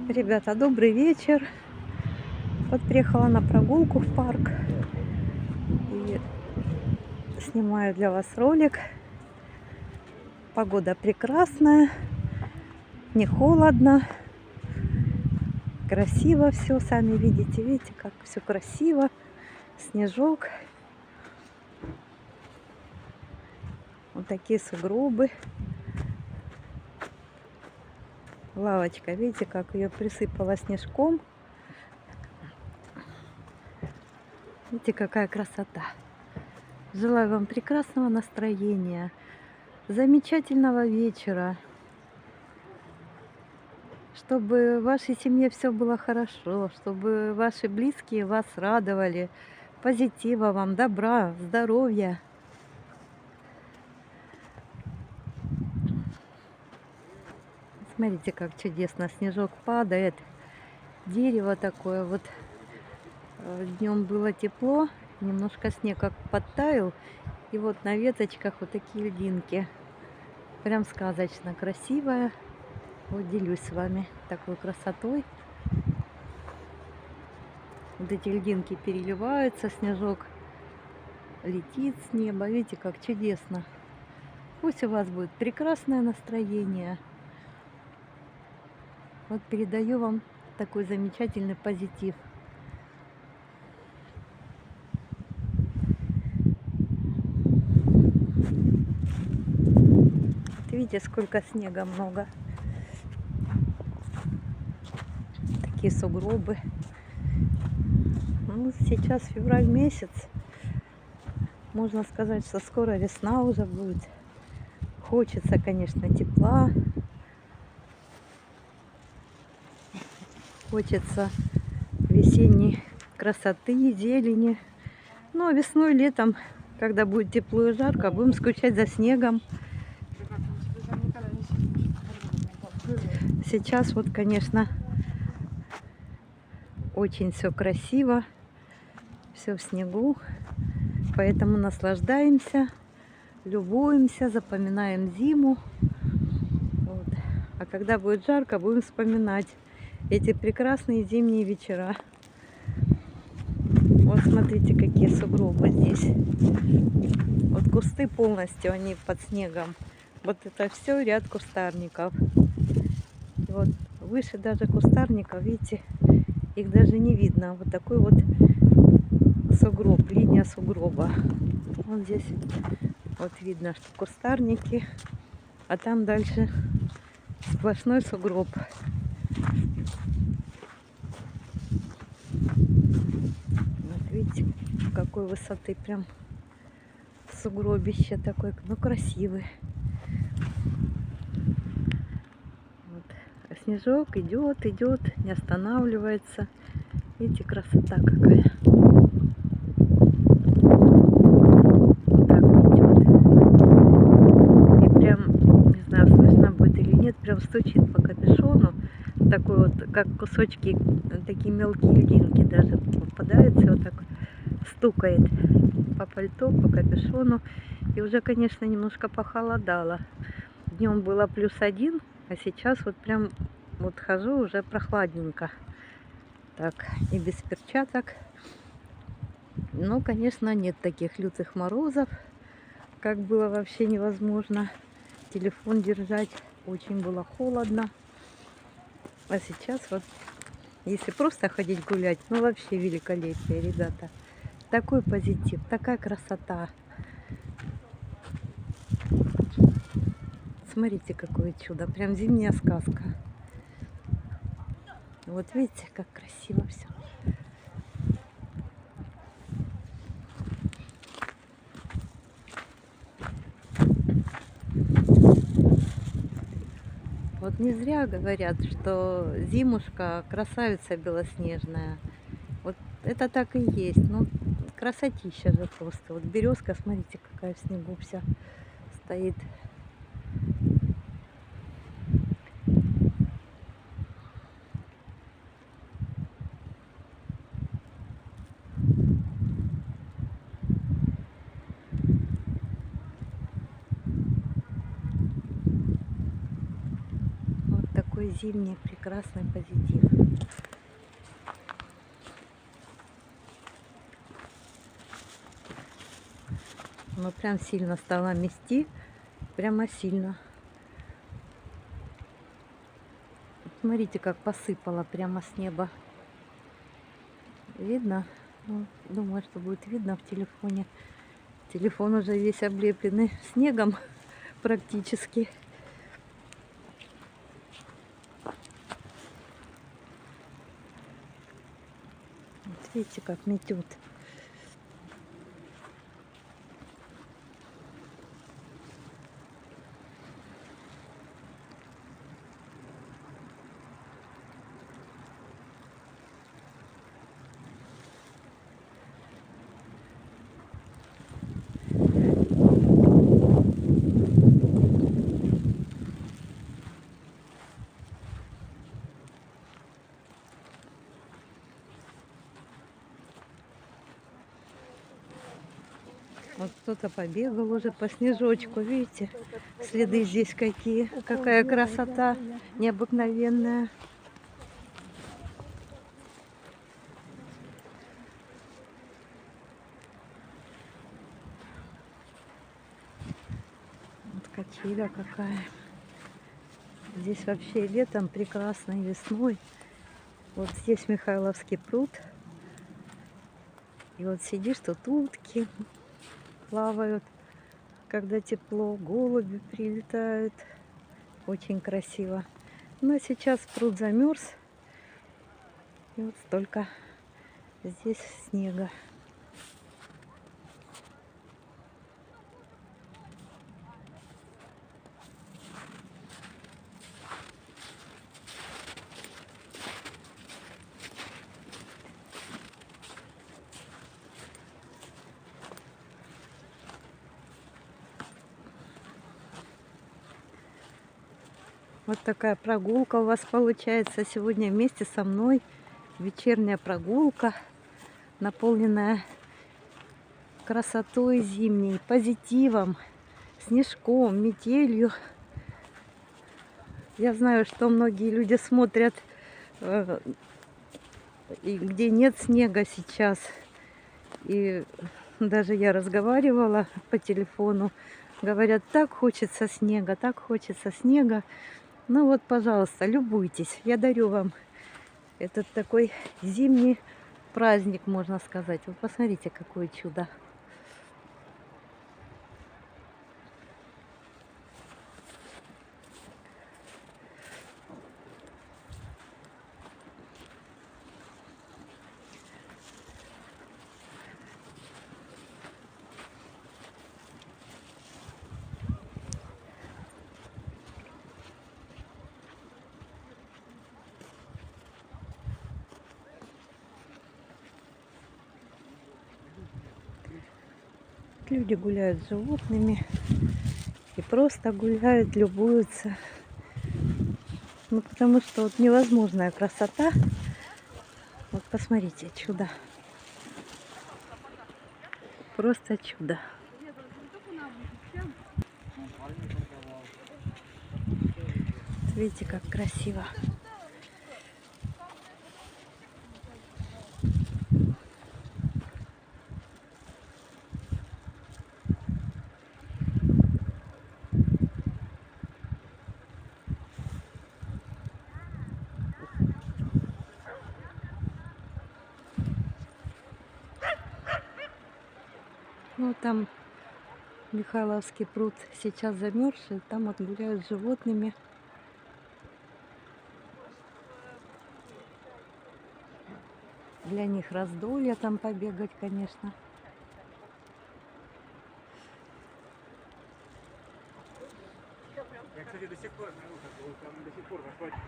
Ребята, добрый вечер. Вот приехала на прогулку в парк и снимаю для вас ролик. Погода прекрасная, не холодно, красиво все. Сами видите, как все красиво. Снежок. Вот такие сугробы. Лавочка, видите, как ее присыпала снежком. Видите, какая красота. Желаю вам прекрасного настроения, замечательного вечера, чтобы в вашей семье все было хорошо, чтобы ваши близкие вас радовали. Позитива вам, добра, здоровья. Смотрите, как чудесно снежок падает. Дерево такое вот. Днем было тепло, немножко снег как подтаял. И вот на веточках вот такие льдинки. Прям сказочно красивая. Вот делюсь с вами такой красотой. Вот эти льдинки переливаются, снежок летит с неба. Видите, как чудесно. Пусть у вас будет прекрасное настроение. Вот передаю вам такой замечательный позитив. Вот видите, сколько снега много. Такие сугробы. Ну, сейчас февраль месяц. Можно сказать, что скоро весна уже будет. Хочется, конечно, тепла. Хочется весенней красоты, зелени. Ну, а весной, летом, когда будет тепло и жарко, будем скучать за снегом. Сейчас вот, конечно, очень все красиво, все в снегу. Поэтому наслаждаемся, любуемся, запоминаем зиму. Вот. А когда будет жарко, будем вспоминать эти прекрасные зимние вечера. Вот смотрите, какие сугробы здесь. Вот кусты полностью, они под снегом. Вот это все ряд кустарников. И вот выше даже кустарников, видите, их даже не видно. Вот такой вот сугроб, линия сугроба. Вот здесь вот видно, что кустарники, а там дальше сплошной сугроб. Вот видите, какой высоты прям сугробище такой, ну красивый. Вот. А снежок идет, идет, не останавливается. Видите, красота какая. Вот так вот идет. И прям, не знаю, слышно будет или нет, прям стучит по капюшону. Такой вот, как кусочки, такие мелкие льдинки даже попадаются, вот так стукает по пальто, по капюшону. И уже, конечно, немножко похолодало. Днем было +1, а сейчас вот прям вот хожу, уже прохладненько. Так, и без перчаток. Но, конечно, нет таких лютых морозов, как было вообще невозможно телефон держать. Очень было холодно. А сейчас вот, если просто ходить гулять, ну вообще великолепие, ребята. Такой позитив, такая красота. Смотрите, какое чудо. Прям зимняя сказка. Вот видите, как красиво все. Вот не зря говорят, что зимушка красавица белоснежная. Вот это так и есть. Ну, красотища же просто. Вот березка, смотрите, какая в снегу вся стоит. Вот такой такой зимний прекрасный позитив. Но прям сильно стало мести, прямо сильно. Смотрите, как посыпало прямо с неба. Видно? Ну, думаю, что будет видно в телефоне. Телефон уже весь облепленный снегом практически. Вот видите, как метет. Вот кто-то побегал уже по снежочку, видите? Следы здесь какие. Какая красота необыкновенная. Вот качеля какая. Здесь вообще летом прекрасно, и весной. Вот здесь Михайловский пруд. И вот сидишь, тут утки плавают, когда тепло, голуби прилетают. Очень красиво. Но сейчас пруд замерз. И вот столько здесь снега. Вот такая прогулка у вас получается сегодня вместе со мной. Вечерняя прогулка, наполненная красотой зимней, позитивом, снежком, метелью. Я знаю, что многие люди смотрят, и где нет снега сейчас. И даже я разговаривала по телефону. Говорят, так хочется снега, так хочется снега. Ну вот, пожалуйста, любуйтесь. Я дарю вам этот такой зимний праздник, можно сказать. Вот посмотрите, какое чудо. Люди гуляют с животными и просто гуляют, любуются. Ну, потому что вот невозможная красота. Вот посмотрите, чудо. Просто чудо. Видите, как красиво. Ну, там Михайловский пруд сейчас замерзший, там вот гуляют с животными. Для них раздолье там побегать, конечно. Я, кстати, до сих пор там до сих пор захватит.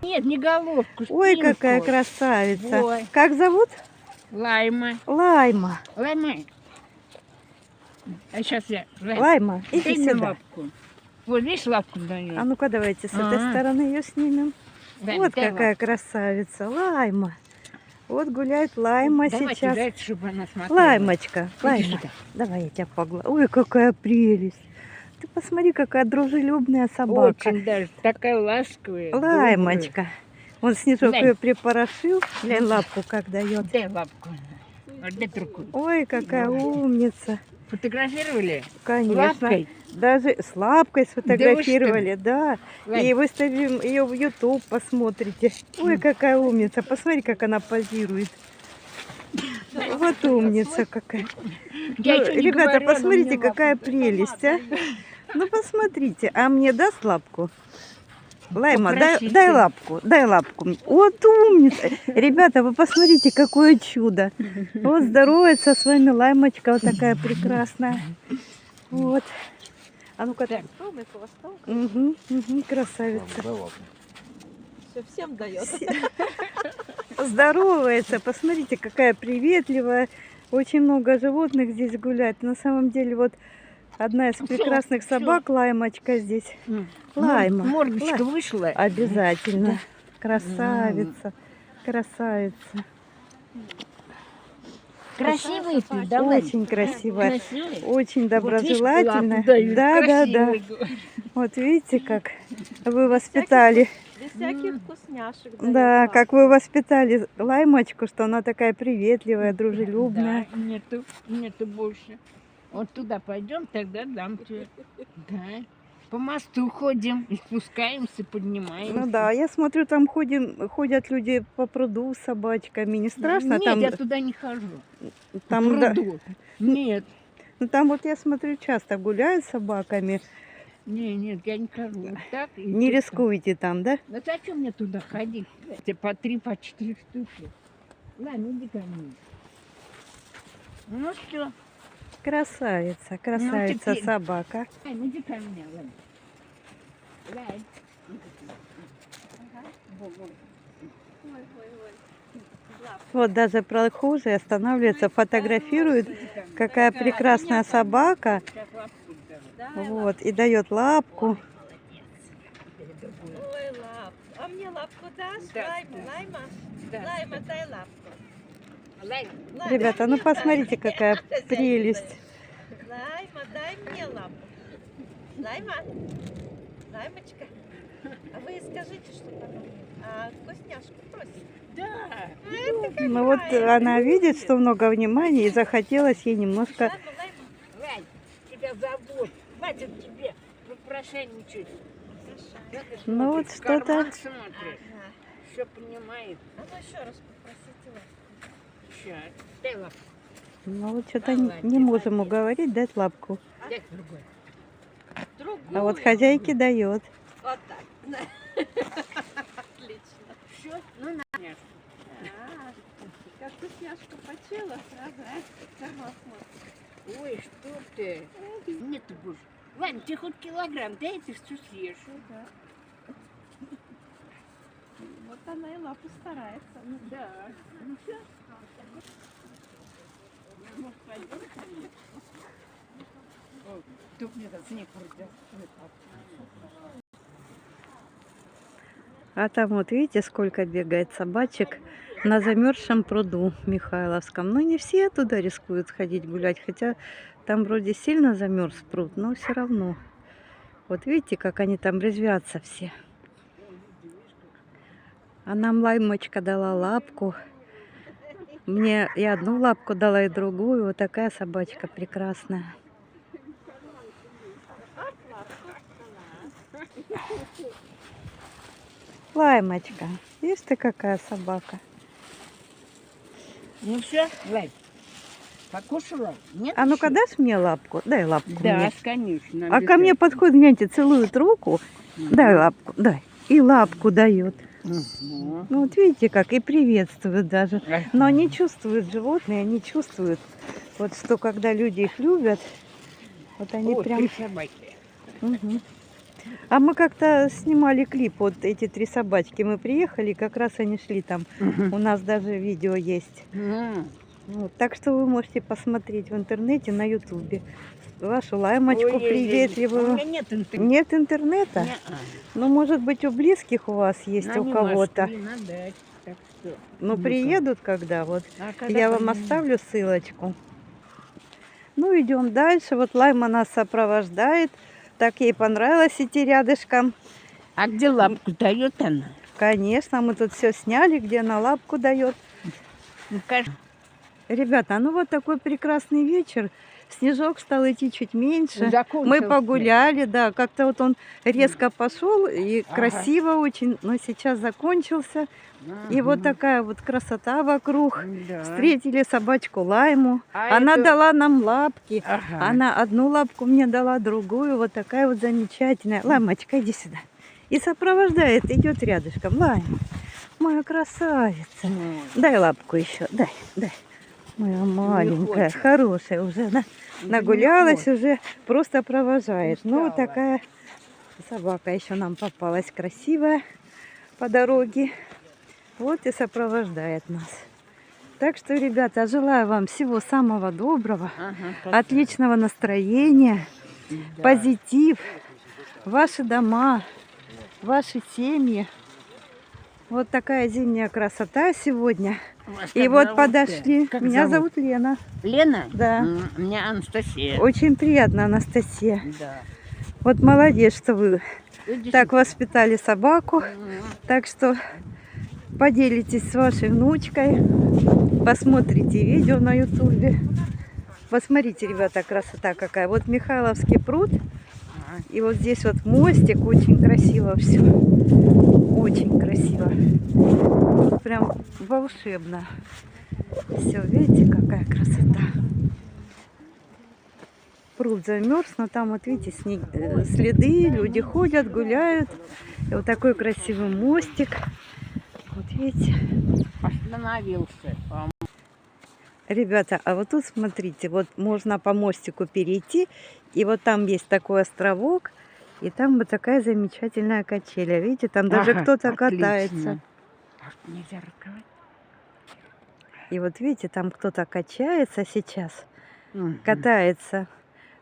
Нет, не головку, Ой, спинку. какая красавица. Ой. Как зовут? Лайма. Лайма. Лайма. А сейчас я... Лайма, иди Дай мне сюда. лапку. Вот, видишь, лапку даю. А ну-ка давайте с этой стороны ее снимем. Дай, Вот дай какая лапку. красавица. Лайма. Вот гуляет Лайма Давайте, сейчас. дайте, чтобы она смотрела. Лаймочка, Иди Лайма, сюда. давай я тебя погладю. Ой, какая прелесть. Ты посмотри, какая дружелюбная собака. Очень даже такая ласковая. Лаймочка. Он Снежок Глянь. ее припорошил. Глянь, лапку как дает. добрая. Дай лапку. Вот дай руку. Ой, какая умница. Фотографировали? Конечно. Лапкой? Даже с лапкой сфотографировали, да. Лань. И выставим ее в YouTube, посмотрите. Ой, какая умница. Посмотри, как она позирует. Вот умница какая. Я Ну, ещё не ребята, говорю, она посмотрите, мне какая лапку. прелесть, а. Ну, посмотрите. А мне даст лапку? Лайма, Попросите. дай лапку, дай лапку. Вот умница. Ребята, вы посмотрите, какое чудо. Вот здоровается с вами Лаймочка, вот такая прекрасная. Вот. А ну-ка, Так. Пробуй хвостом. красавица. Все всем дает. Здоровается, посмотрите, какая приветливая. Очень много животных здесь гуляет. На самом деле, вот одна из прекрасных собак, Лаймочка здесь. Лайма. Мордочка вышла. Обязательно. Красавица. Красавица. Красивый ты, давай. Очень красивая. Красивый. Очень Вот доброжелательная. видишь, лапу дают. Да, да, да. Красивый. Вот видите, как вы воспитали. Без всяких вкусняшек. Да, как вы воспитали Лаймочку, что она такая приветливая, дружелюбная. Да, нету больше. Вот туда пойдем, тогда дам тебе. Да. По мосту ходим, и спускаемся, поднимаемся. Ну да, я смотрю, там ходят люди по пруду с собачками. Не страшно? Нет, там, я туда не хожу. там, да, Пруду. Нет, ну, там вот я смотрю, часто гуляют с собаками. нет, я не хожу. Вот так и Не только. рискуете там, да? Ну зачем мне туда ходить? Эти по 3, по 4 штуки. Ладно, иди ко мне. Ну что, Красавица, красавица теперь. собака. Лань, иди ко мне, Лань. Лань. Вот даже прохожие останавливаются, фотографируют, какая прекрасная собака. Сейчас лапку дам. Вот, и дает лапку. Ой, лап. А мне лапку дашь? Да. Лайма? Да. Лайма, дай лапку. Лань, Лайма, Ребята, ну посмотрите, какая прелесть. Лайма, дай мне лапу. Лайма? Лаймочка? А вы скажите, что там? А вкусняшку просит? да. Ну вот она видит, что много внимания, и захотелось ей немножко... Ладно, Лайма. Лань, тебя зовут. Хватит тебе попрошайничать. Саша. Ну вот В что-то... карман смотрит. Ага. Все понимает. А ну еще раз попросите лапку. Сейчас. Дай лапку. Ну вот что-то не можем уговорить дать лапку. Дай другой. Другую. А вот хозяйке дает. Вот так. Отлично. Все, ну на. А, как вкусняшку почела, сразу карман смотрит. Ой, что ты? Нет, ты будешь. Вань, ты хоть килограмм, дай ты все съешь. Да. Вот она и лапу старается. Ну да. Ну все. Может, пойдем ко мне? О, тут мне этот снег придет. А там вот видите, сколько бегает собачек на замерзшем пруду Михайловском. Но не все туда рискуют ходить гулять, хотя там вроде сильно замерз пруд, но все равно. Вот видите, как они там резвятся все. А нам Лаймочка дала лапку. Мне и одну лапку дала, и другую. Вот такая собачка прекрасная. Лаймочка, видишь ты, какая собака? Ну все, Лань, покушала? Нет? А ну-ка еще? дашь мне лапку? Дай лапку Да, мне. конечно. А ко мне подходит, гляньте, целует руку. Дай лапку, дай. И лапку дает. Угу. Ну вот видите как, и приветствуют даже. Ага. Но они чувствуют, животные, они чувствуют, вот что когда люди их любят, вот они О, прям... 3 собаки. Мгм. А мы как-то снимали клип, вот эти 3 собачки. Мы приехали, как раз они шли там. У нас даже видео есть. Вот, так что вы можете посмотреть в интернете, на ютубе. Вашу Лаймочку Ой, У приветливую. меня нет интернета. Нет интернета? Не-а. Ну, может быть, у близких у вас есть, На у кого-то. Немашку не надо. Так что, Ну, Ну-ка. приедут когда, вот а когда я вам поедем? оставлю ссылочку. Ну, идем дальше. Вот Лайма нас сопровождает. Так ей понравилось идти рядышком. А где лапку дает она? Конечно, мы тут все сняли, где она лапку дает. Ну, кажется, Ребята, ну вот такой прекрасный вечер. Снежок стал идти чуть меньше. Мы закончился. погуляли, да, как-то вот он резко пошел и Ага. красиво очень, но сейчас закончился. И вот Ага. такая вот красота вокруг. Да. Встретили собачку Лайму. А Она это- дала нам лапки. Ага. Она одну лапку мне дала, другую. Вот такая вот замечательная. Лаймочка, иди сюда. И сопровождает, идет рядышком. Лайма, моя красавица. Ну, Дай лапку еще, дай. Моя маленькая, хочет. хорошая уже, да? не Нагулялась хочет. уже, просто провожает. Ну, вот Устала. такая собака еще нам попалась красивая по дороге. Вот и сопровождает нас. Так что, ребята, желаю вам всего самого доброго, Ага, отличного настроения, да. позитив, ваши дома, ваши семьи. Вот такая зимняя красота сегодня. Вас И как вот зовут-то? подошли. Как Меня зовут Лена. Лена? Да. Меня Анастасия. Очень приятно, Анастасия. Да. Вот молодец, что вы Иди так сюда. воспитали собаку. Так что поделитесь с вашей внучкой. Посмотрите видео на ютубе. Посмотрите, ребята, красота какая. Вот Михайловский пруд. Ага. И вот здесь вот мостик. Очень красиво все. Очень красиво. Прям волшебно. Все, видите, какая красота. Пруд замерз, но там вот видите следы, люди ходят, гуляют. И вот такой красивый мостик. Вот видите. Остановился. Ребята, а вот тут смотрите, вот можно по мостику перейти, и вот там есть такой островок, и там вот такая замечательная качеля. Видите, там даже Ага, кто-то отлично. катается. А нельзя разговаривать? И вот видите, там кто-то качается сейчас, Мгм. катается.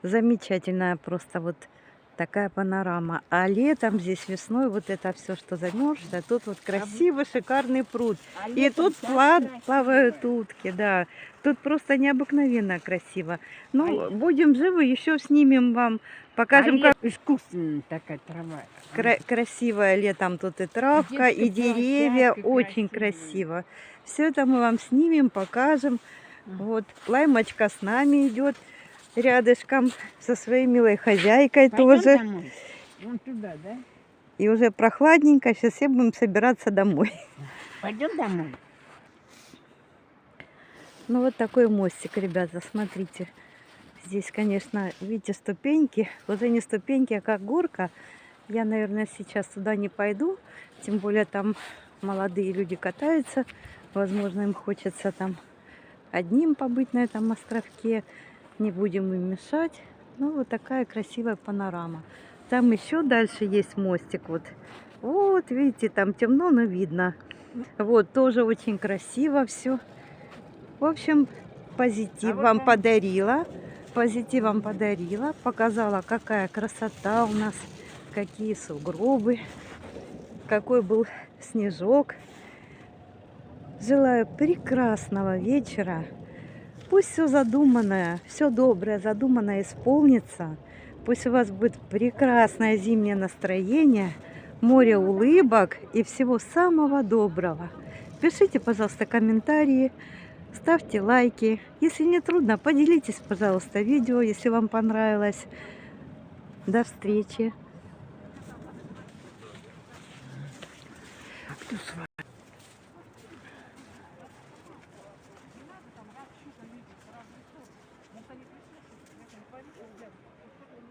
Замечательная просто вот такая панорама. А летом здесь весной вот это все, что замерзшее, тут вот красивый, шикарный пруд. А И летом тут так красиво. плавают утки, да. Тут просто необыкновенно красиво. Ну, будем живы, еще снимем вам, покажем, как Искусственная такая трава. красивая летом тут и травка, и Детская деревья. площадка Очень красивая. красиво. Все это мы вам снимем, покажем. Вот Лаймочка с нами идет рядышком со своей милой хозяйкой Пойдем тоже. домой? Вон туда, да? И уже прохладненько, сейчас все будем собираться домой. Пойдем домой. Ну вот такой мостик, ребята, смотрите. Здесь, конечно, видите, ступеньки. Уже не ступеньки, а как горка. Я, наверное, сейчас туда не пойду. Тем более там молодые люди катаются. Возможно, им хочется там одним побыть на этом островке. Не будем им мешать. Ну, вот такая красивая панорама. Там еще дальше есть мостик. Вот, видите, там темно, но видно. Вот, тоже очень красиво все. В общем, позитив вам подарила. Позитив вам подарила. Показала, какая красота у нас. Какие сугробы. Какой был снежок. Желаю прекрасного вечера. Пусть все задуманное, все доброе задуманное исполнится. Пусть у вас будет прекрасное зимнее настроение, море улыбок и всего самого доброго. Пишите, пожалуйста, комментарии, ставьте лайки. Если не трудно, поделитесь, пожалуйста, видео, если вам понравилось. До встречи. Кто с вами?